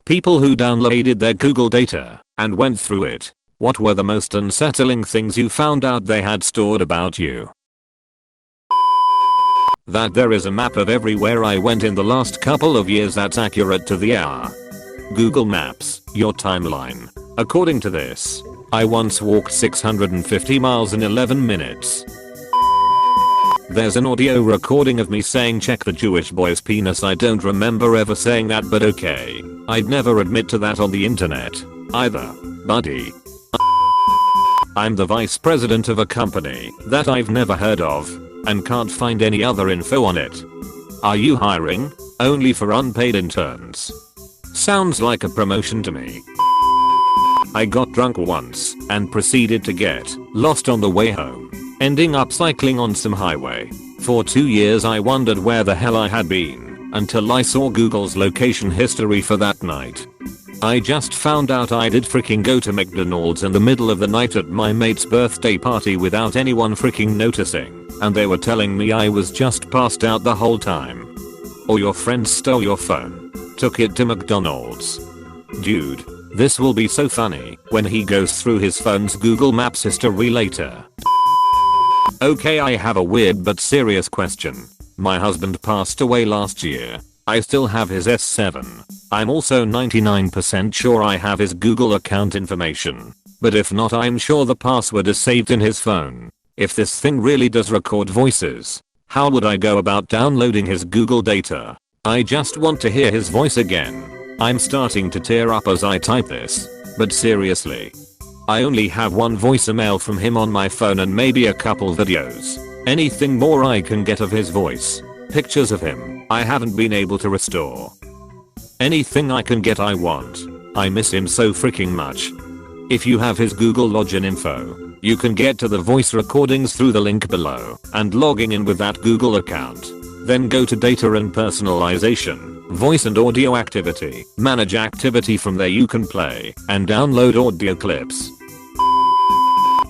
People who downloaded their Google data and went through it. What were the most unsettling things you found out they had stored about you? That there is a map of everywhere I went in the last couple of years that's accurate to the hour. Google Maps, your timeline. According to this, I once walked 650 miles in 11 minutes. There's an audio recording of me saying check the Jewish boy's penis. I don't remember ever saying that, but okay. I'd never admit to that on the internet either, buddy. I'm the vice president of a company that I've never heard of and can't find any other info on it. Are you hiring? Only for unpaid interns. Sounds like a promotion to me. I got drunk once and proceeded to get lost on the way home, ending up cycling on some highway. For 2 years I wondered where the hell I had been until I saw Google's location history for that night. I just found out I did freaking go to McDonald's in the middle of the night at my mate's birthday party without anyone freaking noticing, and they were telling me I was just passed out the whole time. Or your friend stole your phone, took it to McDonald's. Dude, this will be so funny when he goes through his phone's Google Maps history later. Okay, I have a weird but serious question. My husband passed away last year. I still have his S7. I'm also 99% sure I have his Google account information. But if not, I'm sure the password is saved in his phone. If this thing really does record voices, how would I go about downloading his Google data? I just want to hear his voice again. I'm starting to tear up as I type this. But seriously, I only have one voicemail from him on my phone and maybe a couple videos. Anything more I can get of his voice, pictures of him, I haven't been able to restore. Anything I can get I want. I miss him so freaking much. If you have his Google login info, you can get to the voice recordings through the link below and logging in with that Google account. Then go to data and personalization, voice and audio activity, manage activity. From there you can play and download audio clips.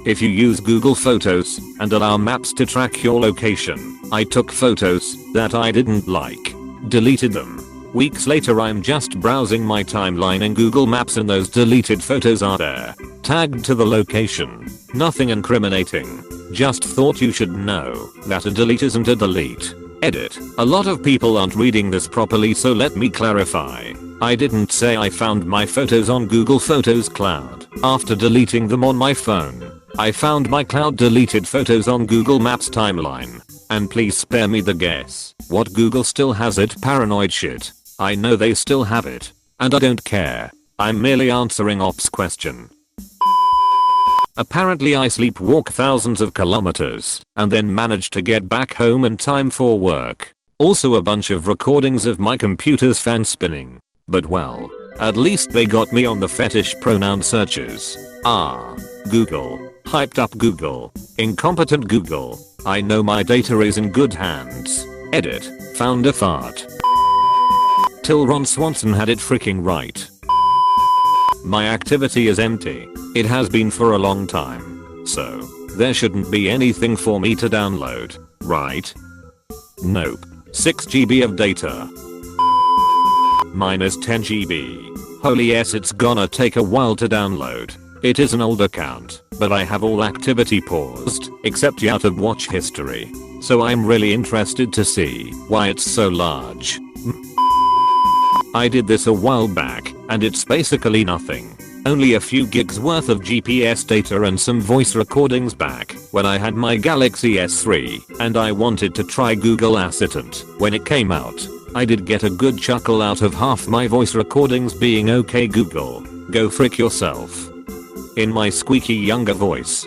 If you use Google Photos and allow Maps to track your location, I took photos that I didn't like, deleted them. Weeks later I'm just browsing my timeline in Google Maps and those deleted photos are there, tagged to the location. Nothing incriminating. Just thought you should know that a delete isn't a delete. Edit. A lot of people aren't reading this properly, so let me clarify. I didn't say I found my photos on Google Photos Cloud after deleting them on my phone. I found my cloud deleted photos on Google Maps timeline. And please spare me the guess. What Google still has it? Paranoid shit. I know they still have it. And I don't care. I'm merely answering Op's question. Apparently I sleepwalk thousands of kilometers and then manage to get back home in time for work. Also a bunch of recordings of my computer's fan spinning. But well, at least they got me on the fetish pronoun searches. Google. Hyped up Google. Incompetent Google. I know my data is in good hands. Edit. Found a fart. Till Ron Swanson had it freaking right. My activity is empty. It has been for a long time. So, there shouldn't be anything for me to download, right? Nope. 6 GB of data. Minus 10 GB. Holy yes, it's gonna take a while to download. It is an old account, but I have all activity paused, except out of watch history. So I'm really interested to see why it's so large. I did this a while back, and it's basically nothing. Only a few gigs worth of GPS data and some voice recordings back when I had my Galaxy S3 and I wanted to try Google Assistant. When it came out, I did get a good chuckle out of half my voice recordings being okay Google, go frick yourself. In my squeaky younger voice.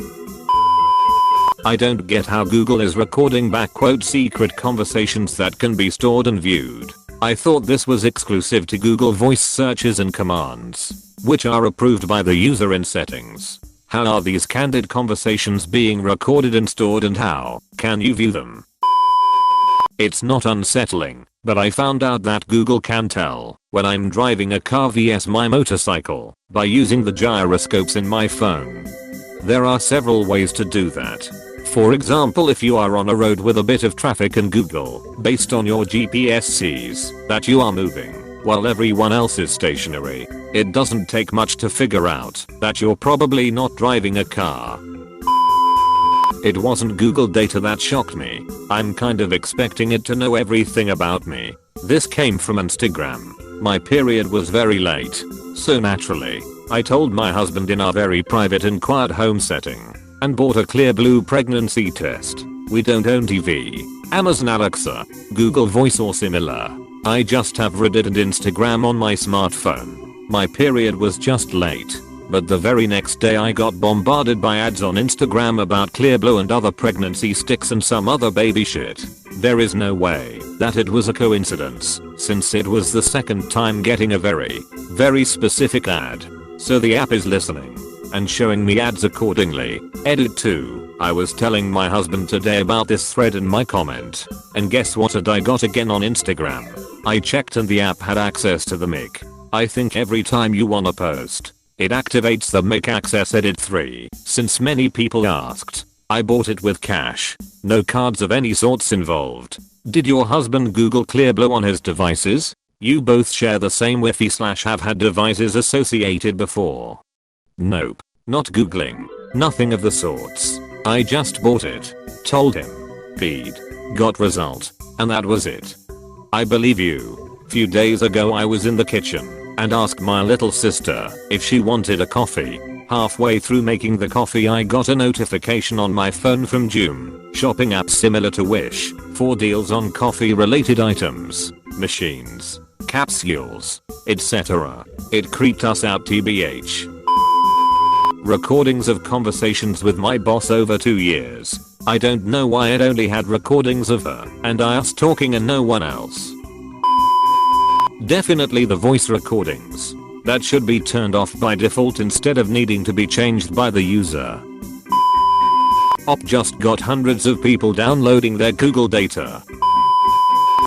I don't get how Google is recording back quote secret conversations that can be stored and viewed. I thought this was exclusive to Google voice searches and commands, which are approved by the user in settings. How are these candid conversations being recorded and stored, and how can you view them? It's not unsettling, but I found out that Google can tell when I'm driving a car vs my motorcycle by using the gyroscopes in my phone. There are several ways to do that. For example, if you are on a road with a bit of traffic and Google, based on your GPS, sees that you are moving while everyone else is stationary. It doesn't take much to figure out that you're probably not driving a car. It wasn't Google data that shocked me. I'm kind of expecting it to know everything about me. This came from Instagram. My period was very late, so naturally, I told my husband in our very private and quiet home setting and bought a clear blue pregnancy test. We don't own TV, Amazon Alexa, Google Voice or similar. I just have Reddit and Instagram on my smartphone. My period was just late, but the very next day I got bombarded by ads on Instagram about Clear Blue and other pregnancy sticks and some other baby shit. There is no way that it was a coincidence, since it was the second time getting a very specific ad. So the app is listening and showing me ads accordingly. Edit 2. I was telling my husband today about this thread in my comment, and guess what ad I got again on Instagram? I checked and the app had access to the mic. I think every time you wanna post, it activates the mic access. Edit 3. Since many people asked, I bought it with cash. No cards of any sorts involved. Did your husband Google Clear Blue on his devices? You both share the same Wi-Fi/have had devices associated before. Nope. Not Googling. Nothing of the sorts. I just bought it. Told him. Feed. Got result. And that was it. I believe you. Few days ago I was in the kitchen and asked my little sister if she wanted a coffee. Halfway through making the coffee I got a notification on my phone from Joom shopping app similar to Wish for deals on coffee related items, machines, capsules, etc. It creeped us out tbh. Recordings of conversations with my boss over 2 years. I don't know why it only had recordings of her and us talking and no one else. Definitely the voice recordings. That should be turned off by default instead of needing to be changed by the user. Op just got hundreds of people downloading their Google data.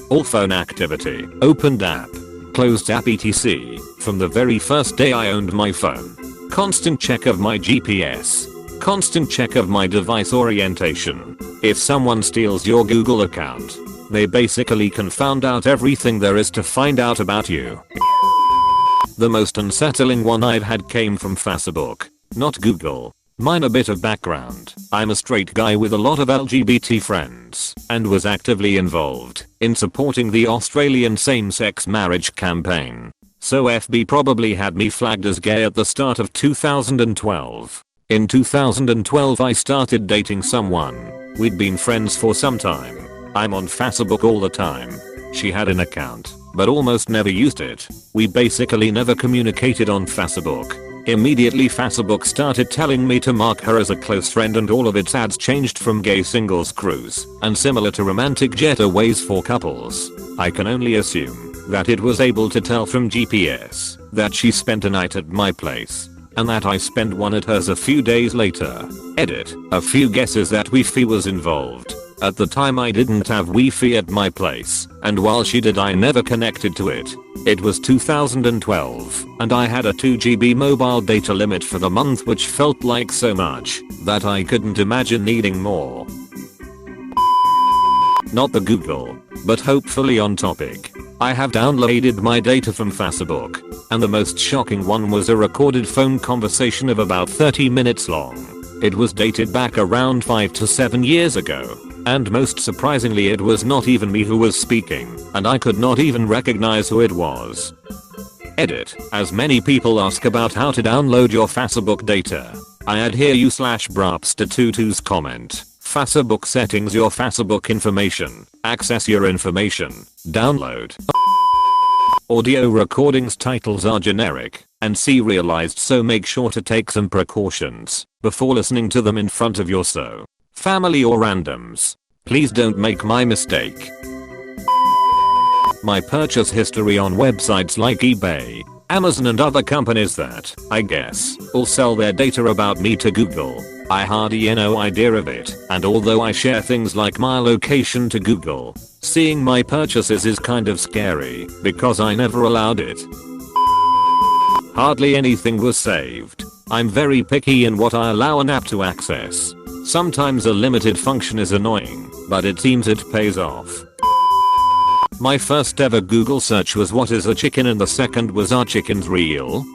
All phone activity. Opened app. Closed app etc. From the very first day I owned my phone. Constant check of my GPS. Constant check of my device orientation. If someone steals your Google account, they basically can find out everything there is to find out about you. The most unsettling one I've had came from Facebook, not Google. Mine a bit of background. I'm a straight guy with a lot of LGBT friends and was actively involved in supporting the Australian same-sex marriage campaign. So FB probably had me flagged as gay at the start of 2012. In 2012 I started dating someone. We'd been friends for some time. I'm on Facebook all the time. She had an account, but almost never used it. We basically never communicated on Facebook. Immediately Facebook started telling me to mark her as a close friend and all of its ads changed from gay singles cruise and similar to romantic getaways for couples. I can only assume that it was able to tell from GPS that she spent a night at my place and that I spent one at hers a few days later. Edit. A few guesses that Wi-Fi was involved. At the time I didn't have Wi-Fi at my place, and while she did I never connected to it. It was 2012, and I had a 2 GB mobile data limit for the month which felt like so much that I couldn't imagine needing more. Not the Google, but hopefully on topic. I have downloaded my data from Facebook, and the most shocking one was a recorded phone conversation of about 30 minutes long. It was dated back around 5 to 7 years ago. And most surprisingly it was not even me who was speaking, and I could not even recognize who it was. Edit. As many people ask about how to download your Facebook data, I add here u/brapster22's comment. Facebook settings, your Facebook information, access your information, download. Audio recordings titles are generic and serialized, so make sure to take some precautions before listening to them in front of your family or randoms. Please don't make my mistake. My purchase history on websites like eBay, Amazon and other companies that, I guess, will sell their data about me to Google. I hardly had no idea of it, and although I share things like my location to Google, seeing my purchases is kind of scary because I never allowed it. Hardly anything was saved. I'm very picky in what I allow an app to access. Sometimes a limited function is annoying, but it seems it pays off. My first ever Google search was what is a chicken and the second was are chickens real?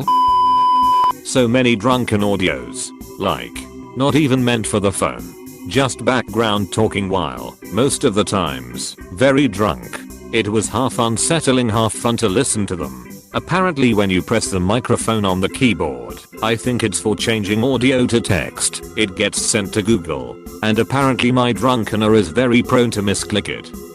So many drunken audios. Like, not even meant for the phone. Just background talking while, most of the times, very drunk. It was half unsettling, half fun to listen to them. Apparently when you press the microphone on the keyboard, I think it's for changing audio to text, it gets sent to Google. And apparently my drunkener is very prone to misclick it.